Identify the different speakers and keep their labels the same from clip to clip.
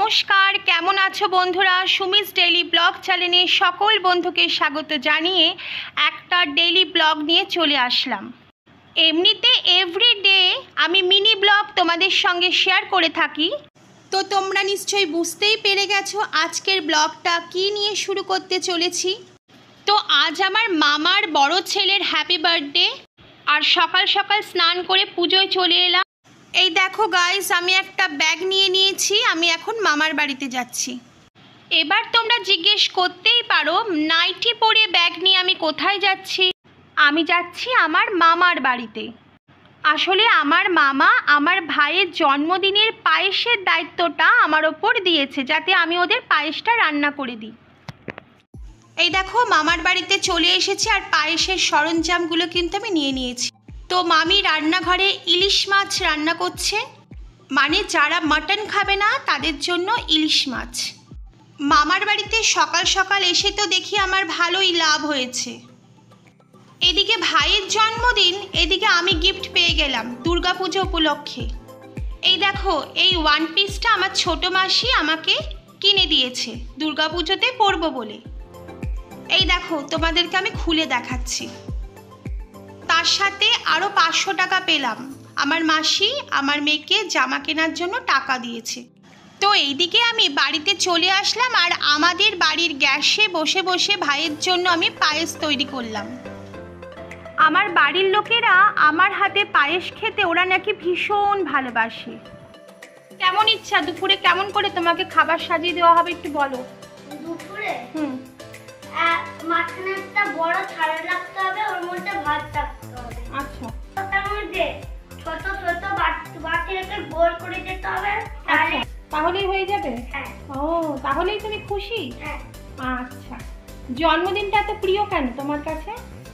Speaker 1: নমস্কার, কেমন আছো বন্ধুরা? সুমিস ডেইলি ব্লগ চ্যানেলে সকল বন্ধুকে স্বাগত জানিয়ে একটা ডেইলি ব্লগ নিয়ে চলে আসলাম। এমনিতে এভরিডে আমি মিনি ব্লগ তোমাদের সঙ্গে শেয়ার করে থাকি, তো তোমরা নিশ্চয়ই বুঝতেই পেরে গেছো আজকের ব্লগটা কী নিয়ে শুরু করতে চলেছি। তো আজ আমার মামার বড় ছেলের হ্যাপি বার্থডে, আর সকাল সকাল স্নান করে পুজোয় চলে এলাম। এই দেখো গাইস, আমি একটা ব্যাগ নিয়ে নিয়েছি, আমি এখন মামার বাড়িতে যাচ্ছি। এবার তোমরা জিজ্ঞেস করতেই পারো নাইটি পরে ব্যাগ নিয়ে আমি কোথায় যাচ্ছি। আমি যাচ্ছি আমার মামার বাড়িতে। আসলে আমার মামা আমার ভাইয়ের জন্মদিনের পায়েসের দায়িত্বটা আমার ওপর দিয়েছে, যাতে আমি ওদের পায়েসটা রান্না করে দিই। এই দেখো মামার বাড়িতে চলে এসেছি, আর পায়েসের সরঞ্জামগুলো কিন্তু আমি নিয়ে নিয়েছি। তো মামি রান্নাঘরে ইলিশ মাছ রান্না করছে, মানে যারা মাটন খাবে না তাদের জন্য ইলিশ মাছ। মামার বাড়িতে সকাল সকাল এসে তো দেখি আমার ভালোই লাভ হয়েছে। এদিকে ভাইয়ের জন্মদিন, এদিকে আমি গিফট পেয়ে গেলাম দুর্গাপুজো উপলক্ষে। এই দেখো, এই ওয়ান পিসটা আমার ছোট মাসি আমাকে কিনে দিয়েছে দুর্গাপুজোতে পরবো বলে। এই দেখো তোমাদেরকে আমি খুলে দেখাচ্ছি। তার সাথে আরও 500 টাকা পেলাম। আমার মাসি আমার মেয়েকে জামা কেনার জন্য টাকা দিয়েছে। তো এইদিকে আমি বাড়িতে চলে আসলাম, আর আমাদের বাড়ির গ্যাসে বসে বসে ভাইয়ের জন্য আমি পায়েস তৈরি করলাম। আমার বাড়ির লোকেরা আমার হাতে পায়েস খেতে ওরা নাকি ভীষণ ভালোবাসে। কেমন ইচ্ছা দুপুরে কেমন করে তোমাকে খাবার সাজিয়ে দেওয়া হবে একটু বলো।
Speaker 2: দুপুরে মাঝখানে একটা বড় থালা রাখতে হবে, ওর মধ্যে ভাত রাখতে হবে।
Speaker 1: আচ্ছা,
Speaker 2: তার মধ্যে ছোট ছোট বাটি রেখে গোল করে দিতে হবে।
Speaker 1: তাহলেই হয়ে যাবে?
Speaker 2: হ্যাঁ।
Speaker 1: ও, তাহলেই তুমি খুশি?
Speaker 2: হ্যাঁ।
Speaker 1: আচ্ছা, জন্মদিনটা এত প্রিয় কেন তোমার কাছে?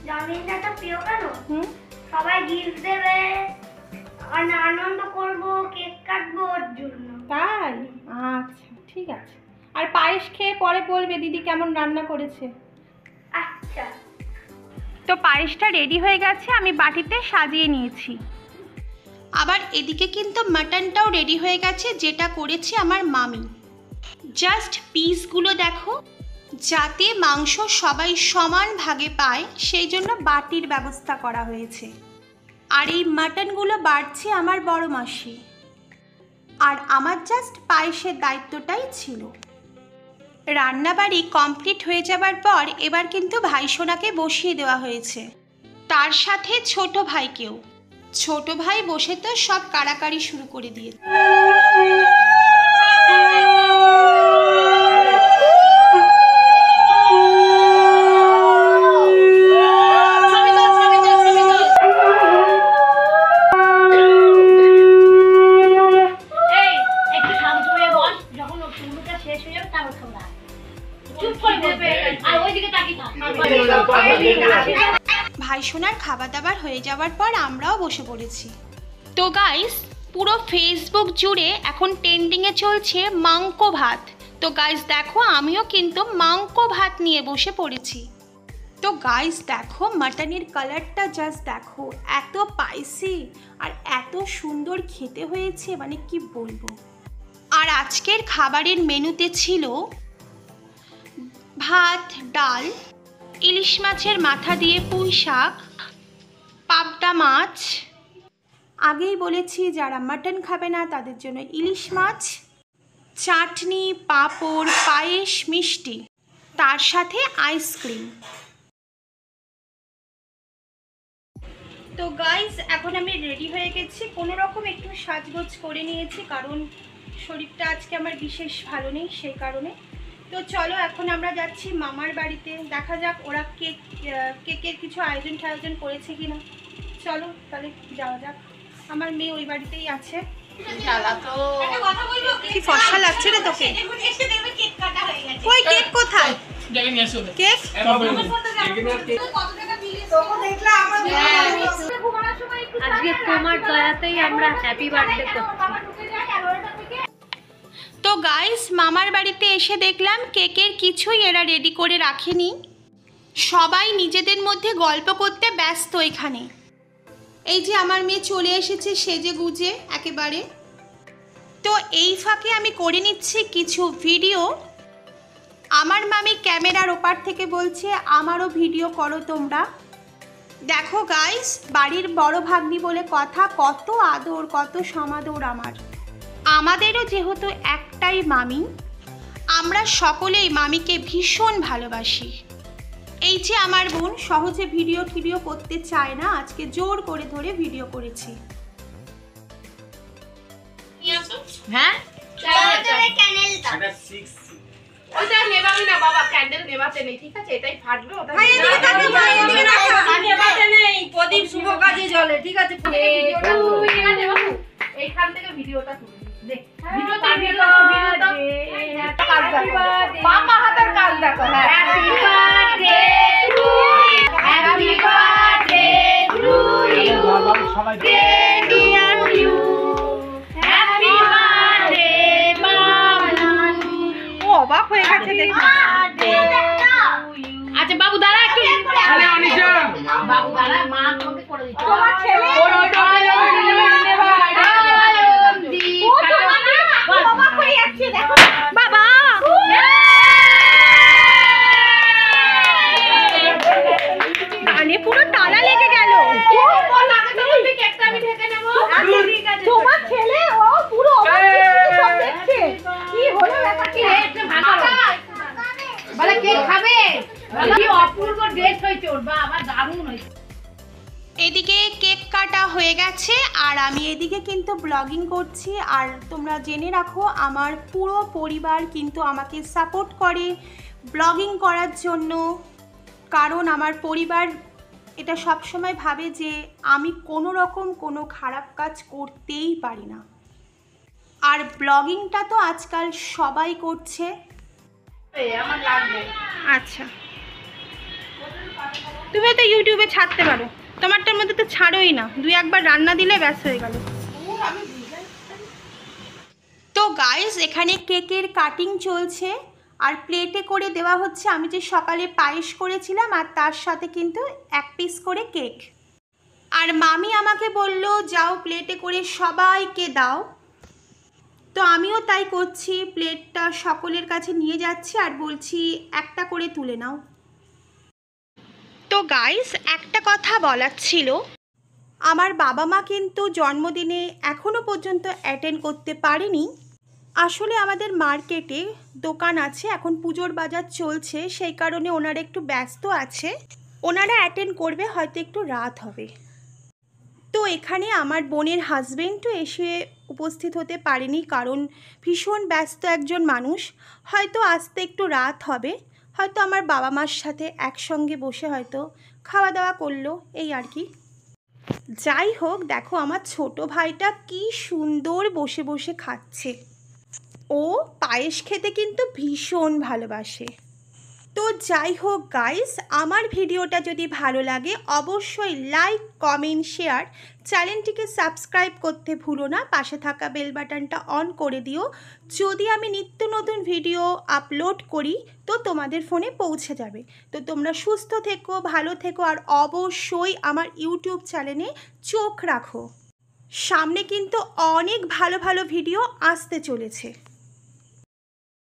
Speaker 2: জন্মদিনটা তো প্রিয় কেন? সবাই গিফট দেবে, আনন্দ করব, কেক কাটবো ওর জন্য।
Speaker 1: তাই? আচ্ছা, ঠিক আছে। আর পায়েস খেয়ে পরে বলবে দিদি কেমন রান্না করেছে।
Speaker 2: আচ্ছা।
Speaker 1: তো পায়েসটা রেডি হয়ে গেছে, আমি বাটিতে সাজিয়ে নিয়েছি। আবার এদিকে কিন্তু মাটনটাও রেডি হয়ে গেছে, যেটা করেছে আমার মামি। জাস্ট পিসগুলো দেখো, যাতে মাংস সবাই সমান ভাগে পায় সেই জন্য বাটির ব্যবস্থা করা হয়েছে। আর এই মাটনগুলো বাড়ছে আমার বড় মাসি, আর আমার জাস্ট পায়েসের দায়িত্বটাই ছিল। রান্নাবাড়ি কমপ্লিট হয়ে যাবার পর এবার কিন্তু ভাইসোনাকে বসিয়ে দেওয়া হয়েছে, তার সাথে ছোট ভাইকেও। ছোট ভাই বসে তো সব কাড়াকাড়ি শুরু করে দিয়েছে। ভাইসোনার খাবার দাবার হয়ে যাওয়ার পর আমরাও বসে পড়েছি। তো গাইস, পুরো ফেসবুক জুড়ে এখন ট্রেন্ডিংয়ে চলছে মাংকো ভাত। তো গাইস দেখো, আমিও কিন্তু মাংকো ভাত নিয়ে বসে পড়েছি। তো গাইস দেখো, মাটনের কালারটা জাস্ট দেখো, এত স্পাইসি আর এত সুন্দর খেতে হয়েছে, মানে কি বলবো। আর আজকের খাবারের মেনুতে ছিল ভাত, ডাল, ইলিশ মাছের মাথা দিয়ে পুঁই শাক, পাবদা মাছ, আগেই বলেছি যারা মাটন খাবে না তাদের জন্য ইলিশ মাছ, চাটনি, পাঁপড়, পায়েস, মিষ্টি, তার সাথে আইসক্রিম। তো গাইস, এখন আমি রেডি হয়ে গেছি, কোনো রকম একটু সাজগোজ করে নিয়েছি, কারণ শরীরটা আজকে আমার বিশেষ ভালো নেই সেই কারণে। তো চলো এখন আমরা যাচ্ছি মামার বাড়িতে, দেখা যাক ওরা কেকের কিছু আয়োজন করেছে কিনা। চলো তাহলে যাওয়া যাক। আমার মেয়ে ওই বাড়িতেই আছে। কি ফর্সা লাগছে রে তোকে? কই কেক কোথায়? কেক
Speaker 2: আজকে তোমার দয়াতেই আমরা হ্যাপি বার্থডে করছি।
Speaker 1: তো গাইস, মামার বাড়িতে এসে দেখলাম কেকের কিছুই এরা রেডি করে রাখেনি, সবাই নিজেদের মধ্যে গল্প করতে ব্যস্ত এখানে। এই যে আমার মেয়ে চলে এসেছে সেজে গুজে একেবারে। তো এই ফাঁকে আমি করে নিচ্ছি কিছু ভিডিও। আমার মামি ক্যামেরার ওপার থেকে বলছে আমারও ভিডিও করো তোমরা। দেখো গাইস, বাড়ির বড় ভাগ্নি বলে কথা, কত আদর কত সমাদর আমার। আমাদেরও যেহেতু একটাই মামি, আমরা সকলেই মামিকে ভীষণ ভালোবাসি। এই যে আমার বোন সহজে ভিডিও করতে চায় না, আজকে জোর করে ধরে ভিডিও করেছি।
Speaker 3: হ্যাঁ ওইটা নেবাবি না বাবা, ক্যান্ডেল নেবাতে নেই, ঠিক আছে? এটাই ফাটবে, ওটা নেবাতে নেই। প্রদীপ শুভ কাজে জ্বলে, ঠিক আছে? এইখান থেকে ভিডিওটা তুলে দে। বাবা হাতের কাজ দেখো। Happy birthday to you, happy birthday to you, সবাই ডিয়ার ইউ, হ্যাপি বার্থডে বাবু।
Speaker 1: ও অবাক হয়ে গেছে দেখি।
Speaker 3: আচ্ছা বাবু দাঁড়া একটু, বাবু দাঁড়া, মা তোমাকে করে দিচ্ছে।
Speaker 1: তোমার ছেলে অবাক হয়ে যাচ্ছে দেখো বাবা। কানে পুরো তালা লেগে গেল। তোমার ছেলে ও পুরো সব দেখছে। কি হলো ব্যাপারটা?
Speaker 3: বলে কেক খাবে? কি অপূর্ব ড্রেস হয়েছে ওর, বাবা দারুণ হয়েছে।
Speaker 1: এদিকে কেক কাটা হয়ে গেছে আর আমি এদিকে কিন্তু ব্লগিং করছি। আর তোমরা জেনে রাখো আমার পুরো পরিবার কিন্তু আমাকে সাপোর্ট করে ব্লগিং করার জন্য, কারণ আমার পরিবার এটা সবসময় ভাবে যে আমি কোনো রকম কোনো খারাপ কাজ করতেই পারি না। আর ব্লগিংটা তো আজকাল সবাই করছে।
Speaker 3: আমার লাগবে।
Speaker 1: আচ্ছা, তুমি তো ইউটিউবে ছাড়তে পারো, তোমারটার মধ্যে তো ছাড়োই না, দুই একবার রান্না দিলে ব্যাস হয়ে গেল। তো গাইস, এখানে কেকের কাটিং চলছে আর প্লেটে করে দেওয়া হচ্ছে। আমি যে সকালে পায়েস করেছিলাম আর তার সাথে কিন্তু এক পিস করে কেক। আর মামি আমাকে বলল যাও প্লেটে করে সবাইকে দাও। তো আমিও তাই করছি, প্লেটটা সকলের কাছে নিয়ে যাচ্ছি আর বলছি একটা করে তুলে নাও। তো গাইস, একটা কথা বলার ছিল, আমার বাবা মা কিন্তু জন্মদিনে এখনও পর্যন্ত অ্যাটেন্ড করতে পারেনি। আসলে আমাদের মার্কেটে দোকান আছে, এখন পুজোর বাজার চলছে, সেই কারণে ওনারা একটু ব্যস্ত আছে। ওনারা অ্যাটেন্ড করবে, হয়তো একটু রাত হবে। তো এখানে আমার বোনের হাজবেন্ডও এসে উপস্থিত হতে পারেনি, কারণ ভীষণ ব্যস্ত একজন মানুষ, হয়তো আসতে একটু রাত হবে। হয়তো আমার বাবা মার সাথে একসঙ্গে বসে হয়তো খাওয়া দাওয়া করলো, এই আর কি। যাই হোক, দেখো আমার ছোট ভাইটা কি সুন্দর বসে বসে খাচ্ছে। ও পায়েস খেতে কিন্তু ভীষণ ভালোবাসে। তো যাই হোক গাইস, আমার ভিডিওটা যদি ভালো লাগে অবশ্যই লাইক কমেন্ট শেয়ার, চ্যানেলটিকে সাবস্ক্রাইব করতে ভুলো না, পাশে থাকা বেল বাটনটা অন করে দিও। যদি আমি নিত্য নতুন ভিডিও আপলোড করি তো তোমাদের ফোনে পৌঁছে যাবে। তো তোমরা সুস্থ থেকো, ভালো থেকো, আর অবশ্যই আমার ইউটিউব চ্যানেলে চোখ রাখো, সামনে কিন্তু অনেক ভালো ভালো ভিডিও আসতে চলেছে।